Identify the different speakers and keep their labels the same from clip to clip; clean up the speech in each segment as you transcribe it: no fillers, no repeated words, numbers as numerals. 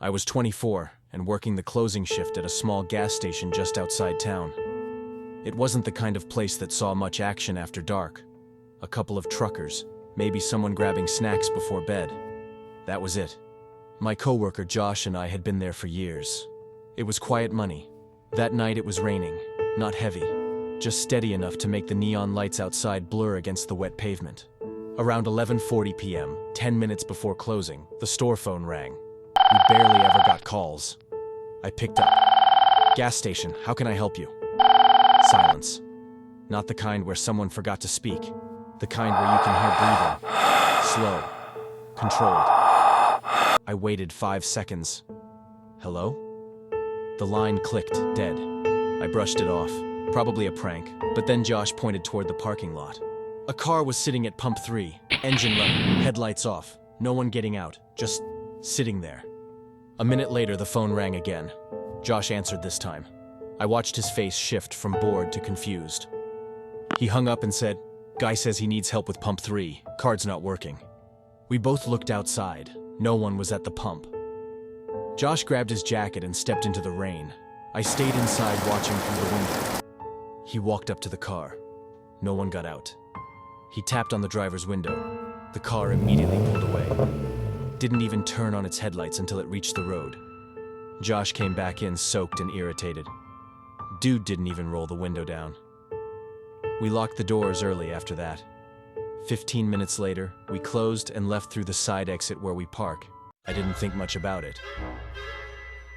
Speaker 1: I was 24 and working the closing shift at a small gas station just outside town. It wasn't the kind of place that saw much action after dark. A couple of truckers, maybe someone grabbing snacks before bed. That was it. My coworker Josh and I had been there for years. It was quiet money. That night it was raining, not heavy, just steady enough to make the neon lights outside blur against the wet pavement. Around 11:40 p.m., 10 minutes before closing, the store phone rang. We barely ever got calls. I picked up. "Gas station, how can I help you?" Silence. Not the kind where someone forgot to speak. The kind where you can hear breathing. Slow. Controlled. I waited 5 seconds. "Hello?" The line clicked, dead. I brushed it off. Probably a prank. But then Josh pointed toward the parking lot. A car was sitting at pump 3, engine running, headlights off. No one getting out, just sitting there. A minute later, the phone rang again. Josh answered this time. I watched his face shift from bored to confused. He hung up and said, "Guy says he needs help with pump 3. Card's not working." We both looked outside. No one was at the pump. Josh grabbed his jacket and stepped into the rain. I stayed inside watching through the window. He walked up to the car. No one got out. He tapped on the driver's window. The car immediately pulled away. Didn't even turn on its headlights until it reached the road. Josh came back in soaked and irritated. Dude didn't even roll the window down. We locked the doors early after that. 15 minutes later, we closed and left through the side exit where we park. I didn't think much about it.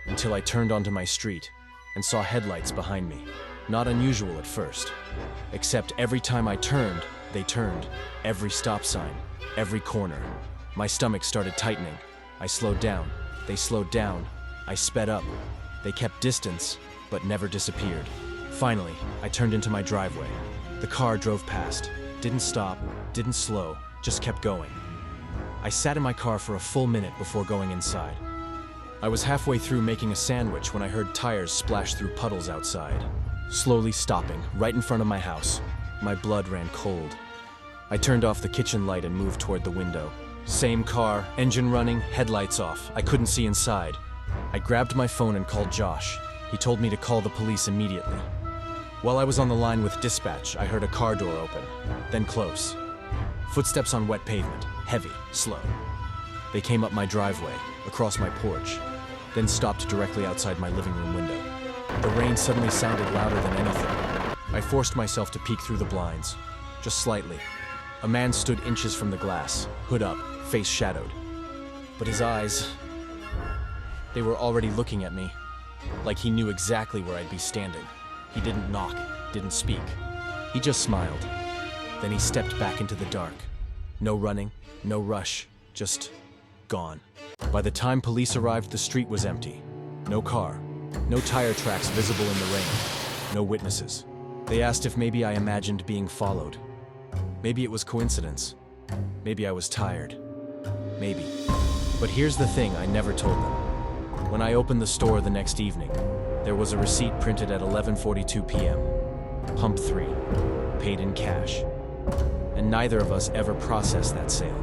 Speaker 1: Until I turned onto my street and saw headlights behind me. Not unusual at first. Except every time I turned, they turned. Every stop sign, every corner. My stomach started tightening. I slowed down. They slowed down. I sped up. They kept distance, but never disappeared. Finally, I turned into my driveway. The car drove past. Didn't stop, didn't slow, just kept going. I sat in my car for a full minute before going inside. I was halfway through making a sandwich when I heard tires splash through puddles outside. Slowly stopping, right in front of my house. My blood ran cold. I turned off the kitchen light and moved toward the window. Same car, engine running, headlights off. I couldn't see inside. I grabbed my phone and called Josh. He told me to call the police immediately. While I was on the line with dispatch, I heard a car door open, then close. Footsteps on wet pavement, heavy, slow. They came up my driveway, across my porch, then stopped directly outside my living room window. The rain suddenly sounded louder than anything. I forced myself to peek through the blinds, just slightly. A man stood inches from the glass, hood up, face shadowed. But his eyes, they were already looking at me, like he knew exactly where I'd be standing. He didn't knock, didn't speak. He just smiled. Then he stepped back into the dark. No running, no rush, just gone. By the time police arrived, the street was empty. No car, no tire tracks visible in the rain, no witnesses. They asked if maybe I imagined being followed. Maybe it was coincidence. Maybe I was tired. Maybe. But here's the thing I never told them. When I opened the store the next evening, there was a receipt printed at 11:42 p.m. Pump 3, paid in cash. And neither of us ever processed that sale.